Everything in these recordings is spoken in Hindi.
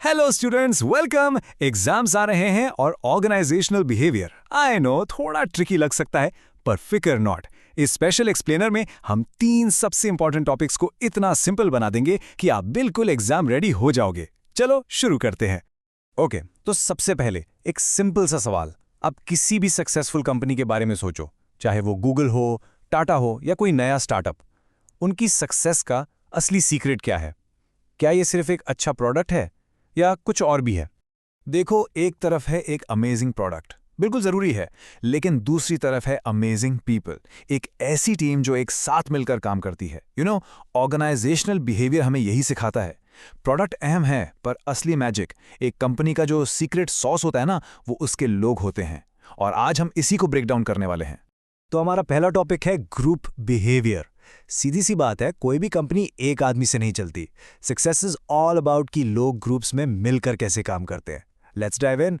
Hello students, welcome. एग्जाम्स आ रहे हैं और ऑर्गेनाइजेशनल बिहेवियर आई नो थोड़ा ट्रिकी लग सकता है, पर फिकर नॉट। इस स्पेशल एक्सप्लेनर में हम 3 सबसे इंपॉर्टेंट टॉपिक्स को इतना सिंपल बना देंगे कि आप बिल्कुल एग्जाम रेडी हो जाओगे। चलो शुरू करते हैं। ओके, तो सबसे पहले एक सिंपल सा सवाल। अब किसी भी सक्सेसफुल कंपनी के बारे में सोचो, चाहे वो गूगल हो, टाटा हो या कोई नया स्टार्टअप। उनकी सक्सेस का असली सीक्रेट क्या है? क्या ये सिर्फ एक अच्छा प्रोडक्ट है या कुछ और भी है? देखो, एक तरफ है एक अमेजिंग प्रोडक्ट, बिल्कुल जरूरी है, लेकिन दूसरी तरफ है अमेजिंग पीपल, एक ऐसी टीम जो एक साथ मिलकर काम करती है। ऑर्गेनाइजेशनल बिहेवियर हमें यही सिखाता है। प्रोडक्ट अहम है, पर असली मैजिक, एक कंपनी का जो सीक्रेट सॉस होता है ना, वो उसके लोग होते हैं। और आज हम इसी को ब्रेक डाउन करने वाले हैं। तो हमारा पहला टॉपिक है ग्रुप बिहेवियर। सीधी सी बात है, कोई भी कंपनी एक आदमी से नहीं चलती। सक्सेस इज ऑल अबाउट कि लोग ग्रुप्स में मिलकर कैसे काम करते हैं। Let's dive in.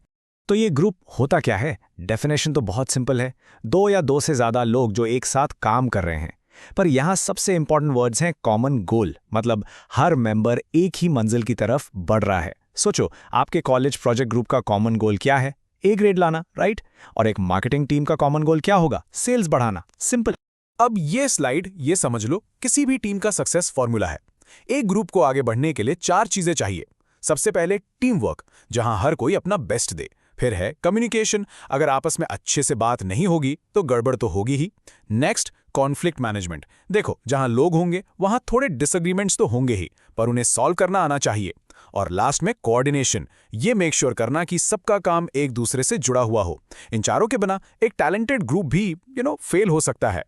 तो ये ग्रुप होता क्या है? डेफिनेशन तो बहुत सिंपल है, 2 या 2 से ज्यादा लोग जो एक साथ काम कर रहे हैं। पर यहाँ सबसे इंपॉर्टेंट वर्ड्स हैं कॉमन गोल, मतलब हर मेंबर एक ही मंजिल की तरफ बढ़ रहा है। सोचो, आपके कॉलेज प्रोजेक्ट ग्रुप का कॉमन गोल क्या है? ए ग्रेड लाना, राइट? और एक मार्केटिंग टीम का कॉमन गोल क्या होगा? सेल्स बढ़ाना। सिंपल। अब ये स्लाइड ये समझ लो, किसी भी टीम का सक्सेस फॉर्मूला है। एक ग्रुप को आगे बढ़ने के लिए 4 चीजें चाहिए। सबसे पहले टीम वर्क, जहां हर कोई अपना बेस्ट दे। फिर है कम्युनिकेशन, अगर आपस में अच्छे से बात नहीं होगी तो गड़बड़ तो होगी ही। Next, conflict management. देखो, जहां लोग होंगे वहां थोड़े डिसएग्रीमेंट्स तो होंगे ही, पर उन्हें सॉल्व करना आना चाहिए। और लास्ट में कोऑर्डिनेशन, ये मेक श्योर करना कि सबका काम एक दूसरे से जुड़ा हुआ हो। इन चारों के बिना एक टैलेंटेड ग्रुप भी फेल हो सकता है।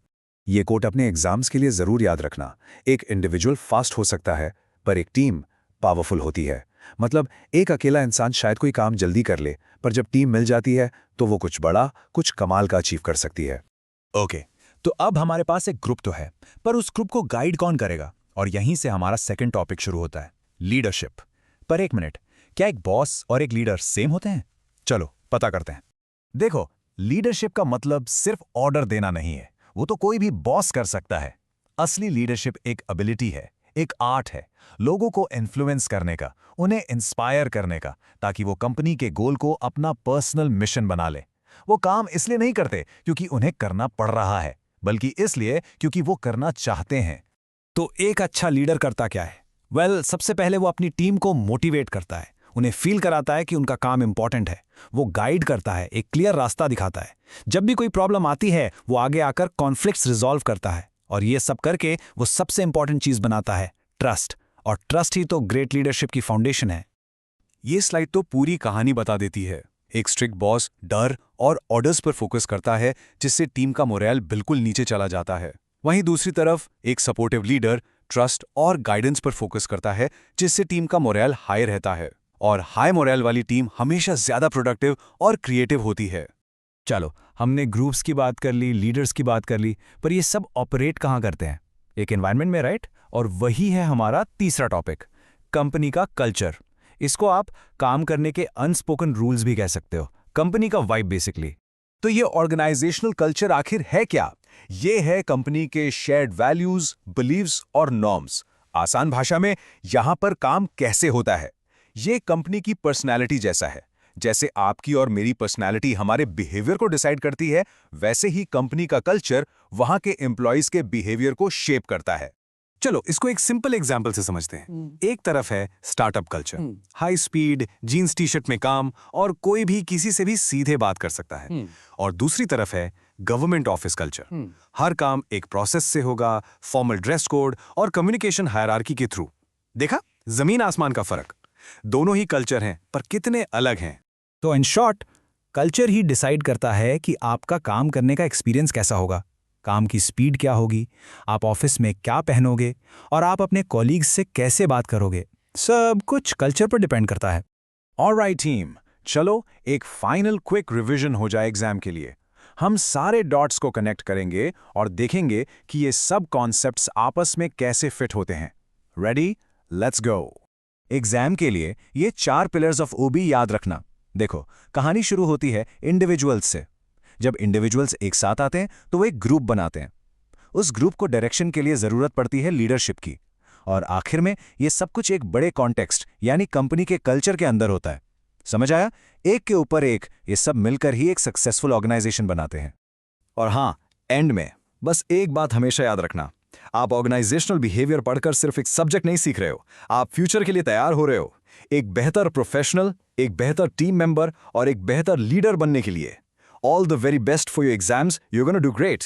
ये कोट अपने एग्जाम्स के लिए जरूर याद रखना। एक इंडिविजुअल फास्ट हो सकता है, पर एक टीम पावरफुल होती है। मतलब एक अकेला इंसान शायद कोई काम जल्दी कर ले, पर जब टीम मिल जाती है तो वो कुछ बड़ा, कुछ कमाल का अचीव कर सकती है। ओके, तो अब हमारे पास एक ग्रुप तो है, पर उस ग्रुप को गाइड कौन करेगा? और यहीं से हमारा सेकंड टॉपिक शुरू होता है, लीडरशिप। पर एक मिनट, क्या एक बॉस और एक लीडर सेम होते हैं? चलो पता करते हैं। देखो, लीडरशिप का मतलब सिर्फ ऑर्डर देना नहीं है, वो तो कोई भी बॉस कर सकता है। असली लीडरशिप एक एबिलिटी है, एक आर्ट है, लोगों को इन्फ्लुएंस करने का, उन्हें इंस्पायर करने का, ताकि वो कंपनी के गोल को अपना पर्सनल मिशन बना ले। वो काम इसलिए नहीं करते क्योंकि उन्हें करना पड़ रहा है, बल्कि इसलिए क्योंकि वो करना चाहते हैं। तो एक अच्छा लीडर करता क्या है? सबसे पहले वो अपनी टीम को मोटिवेट करता है, उन्हें फील कराता है कि उनका काम इंपॉर्टेंट है। वो गाइड करता है, एक क्लियर रास्ता दिखाता है। जब भी कोई प्रॉब्लम आती है, वो आगे आकर कॉन्फ्लिक्ट्स रिजॉल्व करता है। और ये सब करके वो सबसे इंपॉर्टेंट चीज बनाता है, ट्रस्ट। और ट्रस्ट ही तो ग्रेट लीडरशिप की फाउंडेशन है। ये स्लाइड तो पूरी कहानी बता देती है। एक स्ट्रिक्ट बॉस डर और ऑर्डर्स पर फोकस करता है, जिससे टीम का मोरल बिल्कुल नीचे चला जाता है। वहीं दूसरी तरफ एक सपोर्टिव लीडर ट्रस्ट और गाइडेंस पर फोकस करता है, जिससे टीम का मोरल हाई रहता है। और हाई मोरल वाली टीम हमेशा ज्यादा प्रोडक्टिव और क्रिएटिव होती है। चलो, हमने ग्रुप्स की बात कर ली, लीडर्स की बात कर ली, पर ये सब ऑपरेट कहाँ करते हैं? एक एनवायरनमेंट में, राइट? और वही है हमारा तीसरा टॉपिक, कंपनी का कल्चर। इसको आप काम करने के अनस्पोकन रूल्स भी कह सकते हो, कंपनी का वाइब बेसिकली। तो ये ऑर्गेनाइजेशनल कल्चर आखिर है क्या? ये है कंपनी के शेयर्ड वैल्यूज, बिलीव्स और नॉर्म्स। आसान भाषा में, यहां पर काम कैसे होता है। ये कंपनी की पर्सनैलिटी जैसा है। जैसे आपकी और मेरी पर्सनैलिटी हमारे बिहेवियर को डिसाइड करती है, वैसे ही कंपनी का कल्चर वहां के एम्प्लॉइज के बिहेवियर को शेप करता है। चलो इसको एक सिंपल एग्जांपल से समझते हैं। एक तरफ है startup culture, high speed, jeans T shirt में काम, और कोई भी किसी से भी सीधे बात कर सकता है। और दूसरी तरफ है गवर्नमेंट ऑफिस कल्चर। हर काम एक प्रोसेस से होगा, फॉर्मल ड्रेस कोड और कम्युनिकेशन हायरार्की के थ्रू। देखा, जमीन आसमान का फर्क। दोनों ही कल्चर हैं, पर कितने अलग हैं। तो in short, culture he decide करता है कि आपका काम करने का एक्सपीरियंस कैसा होगा, काम की स्पीड क्या होगी, आप ऑफिस में क्या पहनोगे, और आप अपने कॉलीग्स से कैसे बात करोगे। सब कुछ कल्चर पर डिपेंड करता है। ऑलराइट टीम, चलो एक फाइनल क्विक रिवीजन हो जाए एग्जाम के लिए। हम सारे डॉट्स को कनेक्ट करेंगे और देखेंगे कि ये सब कॉन्सेप्ट्स आपस में कैसे फिट होते हैं। रेडी? Let's go. एग्जाम के लिए ये 4 पिलर्स ऑफ ओबी याद रखना। देखो, कहानी शुरू होती है इंडिविजुअल्स से। जब इंडिविजुअल्स एक साथ आते हैं तो वो एक ग्रुप बनाते हैं। उस ग्रुप को डायरेक्शन के लिए जरूरत पड़ती है लीडरशिप की। और आखिर में ये सब कुछ एक बड़े कॉन्टेक्स्ट यानी कंपनी के कल्चर के अंदर होता है। समझ आया? एक के ऊपर एक ये सब मिलकर ही एक सक्सेसफुल ऑर्गेनाइजेशन बनाते हैं। और हाँ, एंड में बस एक बात हमेशा याद रखना, आप ऑर्गेनाइजेशनल बिहेवियर पढ़कर सिर्फ एक सब्जेक्ट नहीं सीख रहे हो, आप फ्यूचर के लिए तैयार हो रहे हो, एक बेहतर प्रोफेशनल, एक बेहतर टीम मेंबर और एक बेहतर लीडर बनने के लिए। All the very best for your exams, you are gonna do great.